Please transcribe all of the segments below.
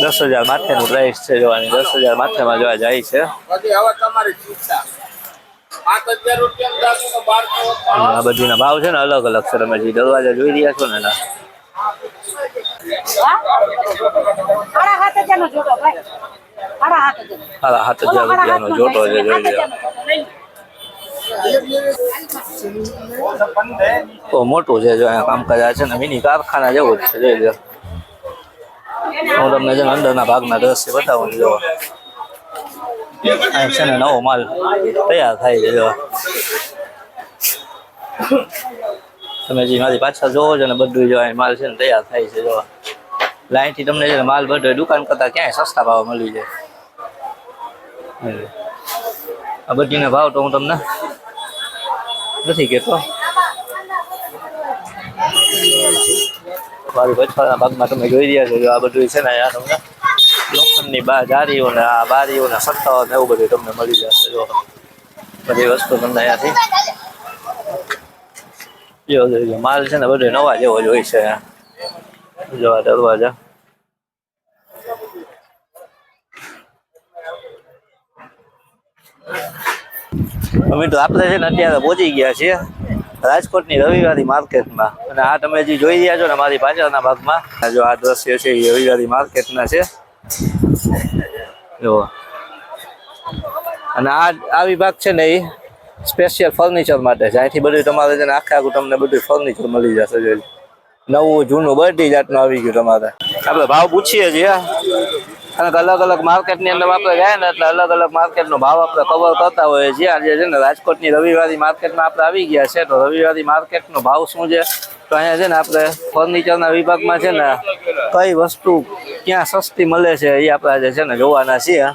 10,000 માથેનું price છે જોવાની 10,000 માથેમાં જોવા જાય છે આ બધીના ભાવ છે ને અલગ અલગ છે તમે જે દરવાજા જોઈ રહ્યા છો ને એના 7,000 રૂપિયાનો જોટો છે જોઈ લ્યો તો મોટું છે જો અહીંયા કામકાજ છે ને મિની કારખાના જેવું જ છે જોઈ લ્યો હું તમને છે ને અંદરના ભાગના દ્રશ્ય બતાવું જો અહીં છે ને નવો માલ તૈયાર થાય છે જો તમે જે મારી પાછળ જોવો છો ને બધું જો અહીં માલ છે ને તૈયાર થાય છે જો લાઈનથી તમને છે ને માલ બધો દુકાન કરતા ક્યાંય સસ્તા ભાવ મળી જાય આ બધીના ભાવ તો હું તમને નથી કહેતો મારી પાછળના ભાગમાં તમે જોઈ રહ્યા છો જો આ બધું છે ને અહીંયા તમને લોખંડની જારીઓ ને આ બારીઓ ને સત્તાઓ ને એવું બધું તમને મળી જશે જો બધી વસ્તુ તમને અહીંયાથી જો માલ છે ને બધું નવા જેવો જ હોય છે જો આ દરવાજા મિત્રો આપણે છે ને અત્યારે પહોંચી ગયા છીએ રાજકોટની રવિવારી માર્કેટમાં અને આ તમે જે જોઈ રહ્યા છો ને મારી પાછળના ભાગમાં જો આ દ્રશ્ય છે એ રવિવારી માર્કેટના છે જો અને આ વિભાગ છે ને એ સ્પેશિયલ ફર્નિચર માટે છે અહીંથી બધું તમારે છે ને આખું તમને બધું ફર્નિચર મળી જશે જોઈ નવું જૂનું બધી જાતનું આવી ગયું તમારે આપણે ભાવ પૂછીએ છીએ અને અલગ અલગ માર્કેટની અંદર આપણે ગયા ને એટલે અલગ અલગ માર્કેટનો ભાવ આપણે કવર કરતા હોઈએ છીએ આજે છે ને રાજકોટની રવિવારી માર્કેટમાં આપણે આવી ગયા છે તો રવિવારી માર્કેટનો ભાવ શું છે તો અહીંયા છે ને આપણે ફર્નિચરના વિભાગમાં છે ને કઈ વસ્તુ ક્યાં સસ્તી મળે છે એ આપણે આજે છે ને જોવાના છીએ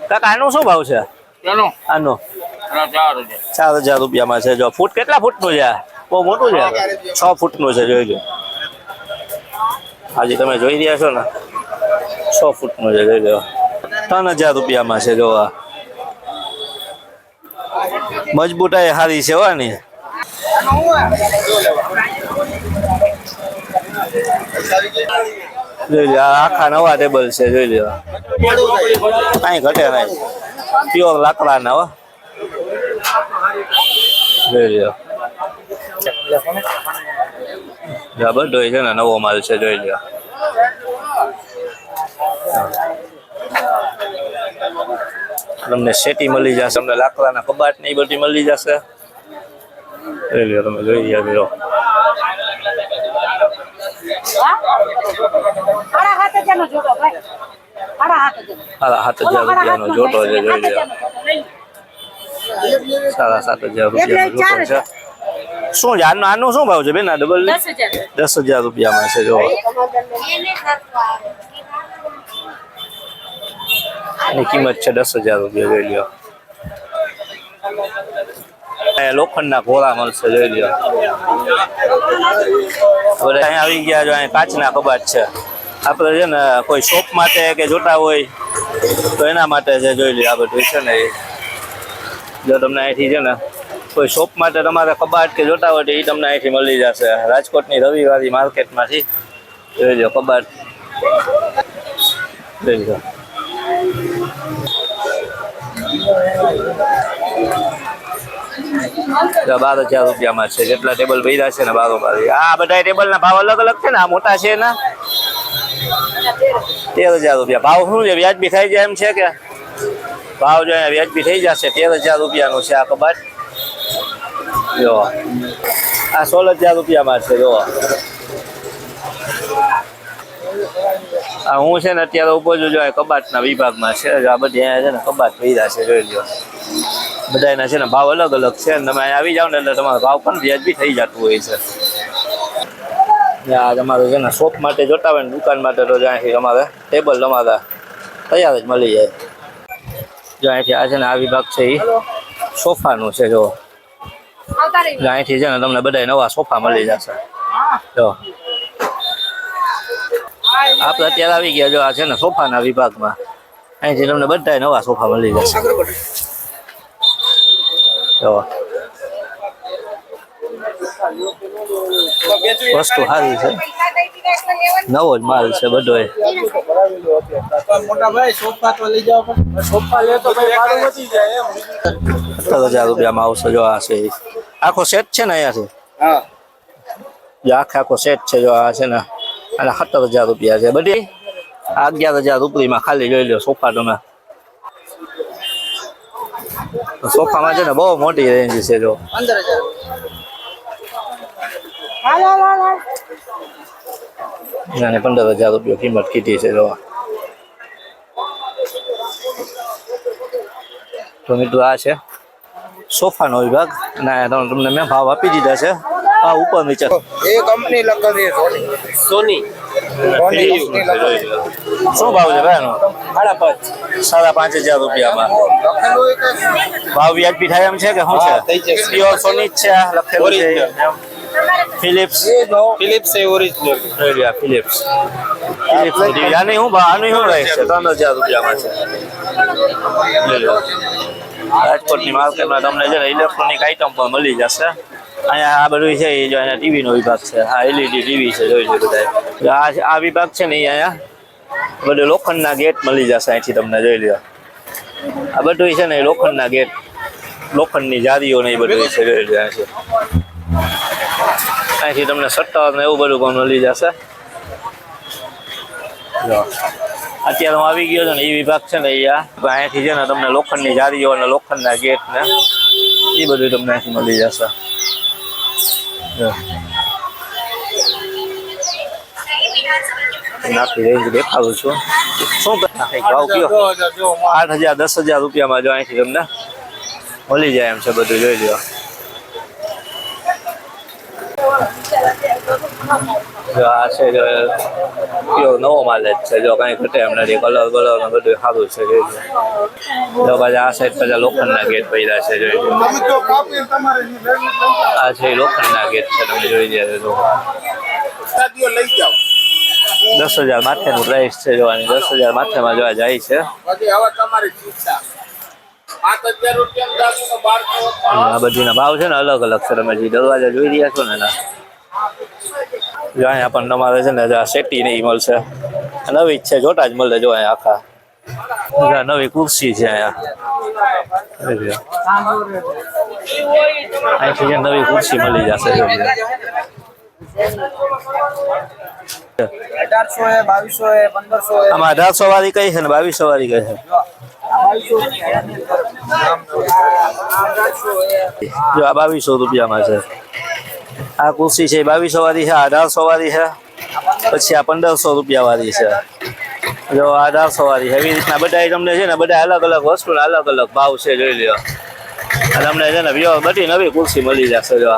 કાકા આનો શું ભાવ છે આનો 4,000 રૂપિયામાં છે જો ફૂટ કેટલા ફૂટનું છે બહુ મોટું છે 6 ફૂટનું છે જોઈ લો આજે તમે જોઈ રહ્યા છો ને 6 ફૂટનું છે જોઈ લો 3,000 રૂપિયામાં છે જોવા મજબૂતાઈ સારી છે વાની જોઈ લો આખા નવા ટેબલ છે જોઈ લો કઈ ઘટે નહીં પ્યોર લાકડાના હો જોઈ લો બધો છે ને નવો માલ છે જોઈ લો તમને સેટી મળી જશે તમને લાકડાના કબાટ ને એ બધી મળી જશે જોઈ લો તમે જોઈ રહ્યા છો 7,000 રૂપિયાનો જોટો છે જોઈ લો 7,500 રૂપિયાનો જોટો છે શું છે આનો શું ભાવ છે બેન આ ડબલ 10,000 રૂપિયામાં છે જો એની કિંમત છે 10,000 રૂપિયા જોઈ લો લોખંડના ઘોડા મળશે જોઈ લો અહીંયા આવી ગયા જો અહીંયા કાચના કબાટ છે આપણે છે ને કોઈ શોપ માટે કે જોતા હોય તો એના માટે છે જોઈ લો આ બધું છે ને જો તમને અહીંથી છે ને કોઈ શોપ માટે તમારે કબાટ કે જોતા હોય તો એ તમને અહીંથી મળી જશે રાજકોટની રવિવારી માર્કેટમાંથી જોઈ લો કબાટ જોઈ લો 12,000 રૂપિયામાં છે જેટલા ટેબલ ભર્યા છે ને બારોબાર આ બધા ટેબલના ભાવ અલગ અલગ છે ને આ મોટા છે ને 13,000 રૂપિયા ભાવ શું છે વ્યાજબી થઈ જાય એમ છે કે ભાવ જો વ્યાજબી થઈ જશે 13,000 રૂપિયાનું છે આ કબાટ જો આ 16,000 રૂપિયામાં છે જો હું છે ને અત્યારે ઉભો છું જો કબાટના વિભાગમાં છે આ બધી અહીંયા છે ને કબાટ ભર્યા છે જોઈ લો બધાના છે ને ભાવ અલગ અલગ છે ને તમે આવી જાવ ને એટલે તમારો ભાવ પણ વ્યાજબી થઈ જતું હોય છે આ તમારું છે ને શોપ માટે જોતા હોય ને દુકાન માટે તો જ્યાંથી તમારે ટેબલ તમારા તૈયાર જ મળી જાય જો અહીંથી આ છે ને આ વિભાગ છે એ સોફાનું છે જો અહીંથી છે ને તમને બધા નવા સોફા મળી જશે જો આપણે અત્યારે આવી ગયા જો આ છે ને સોફાના વિભાગમાં અહીંથી તમને બધા નવા સોફા મળી જશે જો વસ્તુ સારી છે, નવો જ માલ છે બધો. 17,000 રૂપિયામાં આવશે. જો આ છે આખો સેટ છે ને અહીંયાથી, આખો સેટ છે. જો આ છે ને અને 17,000 રૂપિયા છે બધી. 11,000 રૂપિયામાં ખાલી જોઈ લો સોફા. તમે સોફામાં છે ને બહુ મોટી રેન્જ છે. જો 15,000 રૂપિયા કિંમત કીધી છે. જો તો મિત્રો આ છે સોફાનો વિભાગ અને તમને મેં ભાવ આપી દીધા છે. આ ઉપર નીચે એ કંપની લખેલી છે સોની. શું ભાવ છે ભાઈ એનો? 5,500 રૂપિયામાં. ભાવ વ્યાજબી થાય એમ છે કે શું છે? પ્યોર સોની જ છે લખેલું છે. ફિલિપ્સ ફિલિપ્સ એ ઓરિજિનલ. ફિલિપ્સ આની શું ભાવ? આનું શું રહે છે? 3,000 રૂપિયામાં છે. રાજકોટની માર્કેટમાં તમને છે ને ઇલેક્ટ્રોનિક આઈટમ પણ મળી જશે. અહીંયા આ બધું છે એ જો અહીંયા ટીવીનો વિભાગ છે. આ LED ટીવી છે જોઈ લો બધા. આ વિભાગ છે ને એ અહીંયા બધું લોખંડના ગેટ મળી જશે. અહીંથી તમને જોઈ લો આ બધું છે ને લોખંડના ગેટ, લોખંડની જારીઓ ને એ બધું છે જોઈ લો. અહીંથી તમને શટર ને એવું બધું પણ મળી જશે. અત્યારે હું આવી ગયો છું ને એ વિભાગ છે ને અહીંયાથી છે ને તમને લોખંડની જારીઓ અને લોખંડના ગેટ ને એ બધું તમને અહીંથી મળી જશે. નાખી રેન્જ દેખાડું છું. શું ભાવ કયો? 8,000 10,000 રૂપિયામાં જો અહીંથી તમને મળી જાય એમ છે બધું જોઈ લો. જો આ છે જો કયો નવો માલ જ છે. જો કઈ ઘટે એમ નથી. કલર બલર ને બધું સારું છે જોઈ લો. જો પાછા આ સાઈડ પાછા લોખંડના ગેટ પડ્યા છે જોઈ લો. આ છે લોખંડના ગેટ છે તમે જોઈ લો. 10,000 માથેનું પ્રાઇસ છે જોવાની. 10,000 માથેમાં જોવા જાય છે. આ બધીના ભાવ છે ને અલગ અલગ છે. તમે જે દરવાજા જોઈ રહ્યા છો ને જો અહીંયા પણ તમારે છે ને સેટી નહીં મળશે. નવી જ છે, જોતા જ મળે. જો અહીંયા આખા નવી ખુરશી છે. અહીંથી જે નવી ખુરશી મળી જશે. આમાં 1,800 વાળી કઈ છે ને 2,200 વાળી કઈ છે? જો આ 2,200 રૂપિયામાં છે. આ ખુરશી છે 2,200 વાળી છે. 1,800 વાળી છે. પછી આ 1,500 રૂપિયા વાળી છે. જો આ 1,800 વાળી છે. એવી રીતના બધા તમને છે ને બધા અલગ અલગ વસ્તુના અલગ અલગ ભાવ છે જોઈ લો. તમને છે ને બધી નવી ખુરશી મળી જશે. જો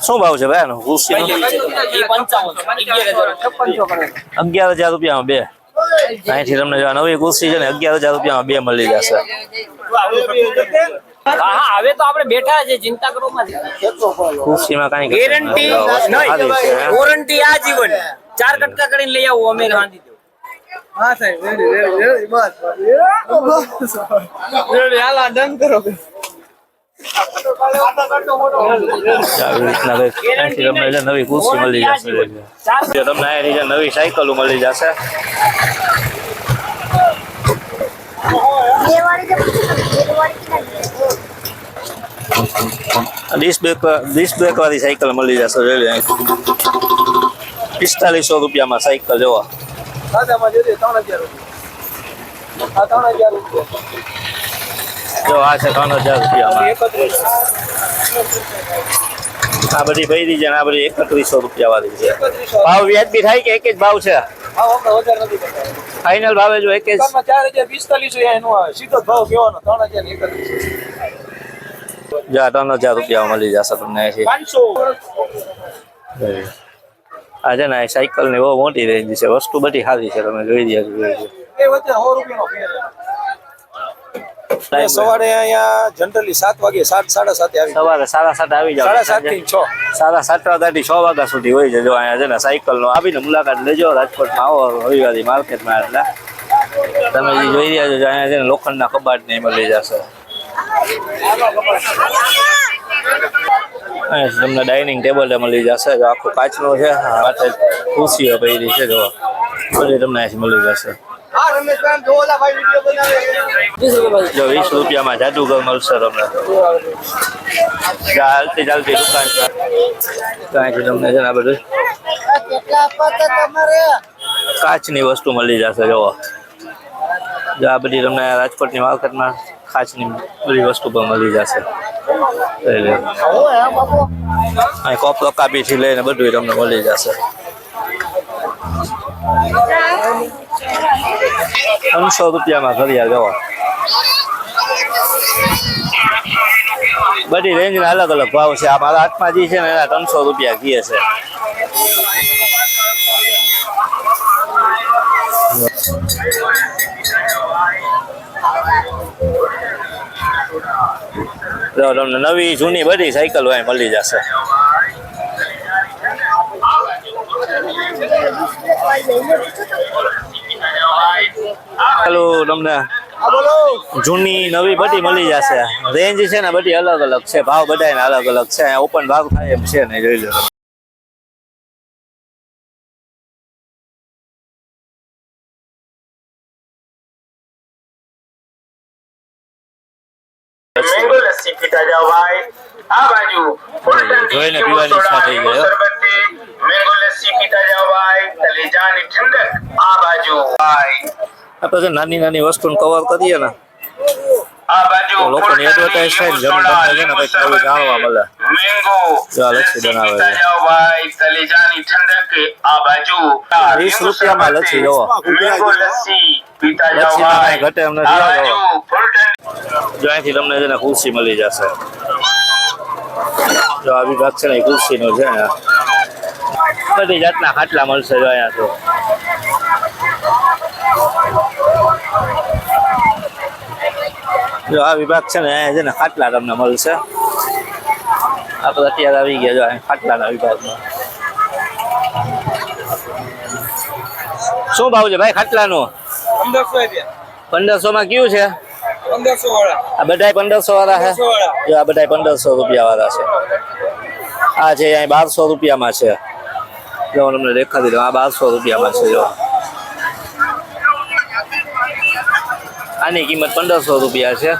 શું ભાવ છે ભાઈ એનો ખુરશી? 11,000 રૂપિયામાં બે. અહીંથી તમને જો નવી ખુરશી છે ને 11,000 રૂપિયામાં બે મળી જશે. હવે તો આપણે બેઠા છે, ચિંતા કરો માં. ખુરશીમાં કઈ ગેરંટી નહીં, વોરંટી આજીવન. 4 કટકા કરીને લઈ આવો અમે ગાંધી. હા સાહેબ રેડી બસ રેડી હાલા ડન કરો. નવી ખુરશી મળી જશે. તમને અહીંથી નવી સાયકલો મળી જશે. ડિસ્ક બ્રેક વાળી સાયકલ મળી જશે. 4,500 રૂપિયામાં સાયકલ જોવા. જો આ છે 3,000 રૂપિયામાં. આ બધી પૈરી છે. આ બધી 3,100 રૂપિયા વાળી છે. ભાવ વ્યાજબી થાય કે એક જ ભાવ છે? ફાઇનલ ભાવે જો એક જ 4,045 સીધો ભાવ કહેવાનો. 3,031 જો 3,000 રૂપિયા મળી જશે તમને. આ છે ને સાયકલ ની બહુ મોટી રેન્જ છે. વસ્તુ બધી સારી છે. તમે જોઈ રહ્યા છો. સવારે અહીંયા જનરલી 7 વાગે 7:30 આવી. સવારે 7:30 આવી જાવ. 7:30 થી 6. 7:30 વાગ્યાથી 6 વાગ્યા સુધી હોય છે. જો અહીંયા છે ને સાયકલ નો આપીને મુલાકાત લેજો. રાજકોટમાં આવો રવિવારી માર્કેટમાં એટલે તમે જે જોઈ રહ્યા છો જો અહીંયા છે ને લોખંડના કબાટ ને મળી જશે. અહીંયા તમને ડાઇનિંગ ટેબલ મળી જશે જો આખું કાચનું છે માથે ખુરશીઓ પડી છે જો બધી તમને અહીંથી મળી જશે. જો 20 રૂપિયામાં જાદુગર મળશે તમને. ચાલતી ચાલતી દુકાન છે અહીંથી તમને છે ને આ બધું કાચની વસ્તુ મળી જશે જો આ બધી તમને રાજકોટની માર્કેટમાં કાચની બધી વસ્તુ પણ મળી જશે. અહીં કોપ રકાબીથી લઈને બધું તમને મળી જશે. 300 રૂપિયામાં ઘડિયાળ જવા બધી રેન્જના અલગ અલગ ભાવ છે. આ મારા હાથમાં જે છે ને એના 300 રૂપિયા કહે છે. જો તમને નવી જૂની બધી સાયકલ હોય મળી જશે. ચાલો તમને જૂની નવી બધી મળી જશે. રેન્જ છે ને બધી અલગ અલગ છે, ભાવ બધાના અલગ અલગ છે. ઓપન ભાવ થાય એમ છે ને જોઈ લો. મેંગો લસ્સી પીતા જાઓ ભાઈ. આ બાજુ જોઈને પીવાની ઈચ્છા થઈ ગઈ. મેંગો લસ્સી પીતા જાઓ ભાઈ. કલેજાની ઠંડક આ બાજુ ભાઈ. આપણે નાની નાની વસ્તુને કવર કરીએ ને આ બાજુ લોકોની એડવર્ટાઇઝ થાય ને તમને છે ને કંઈક નવું જાણવા મળે. મેંગો જો આ લસ્સી બનાવે પીતા છે. જાઓ ભાઈ. કલેજાની ઠંડક આ બાજુ 20 રૂપિયામાં લસ્સી જોવો. મેંગો લસ્સી પીતા જાઓ લસ્સીમાં ભાઈ. કાંઈ ઘટે એમ નથી. આ બાજુ જો અહીંથી તમને છે ને ખુરશી મળી જશે. જો આ વિભાગ છે ને એ ખુરશીનો છે ને બધી જાતના ખાટલા મળશે જો અહીંયા તો. જો આ વિભાગ છે ને અહીંયા છે ને ખાટલા તમને મળશે. આપણે અત્યારે આવી ગયા જો અહીંયા ખાટલાના વિભાગમાં. શું ભાવ છે ભાઈ ખાટલાનો? 1500 માં કયું છે? 1500 વાળા. આ બધાય 1500 વાળા છે. જો આ બધાય 1500 રૂપિયા વાળા છે. આ છે અહીં 1200 રૂપિયામાં છે. જો તમને દેખાડી દઉં, આ 1200 રૂપિયામાં છે. જો આની કિંમત 1500 રૂપિયા છે.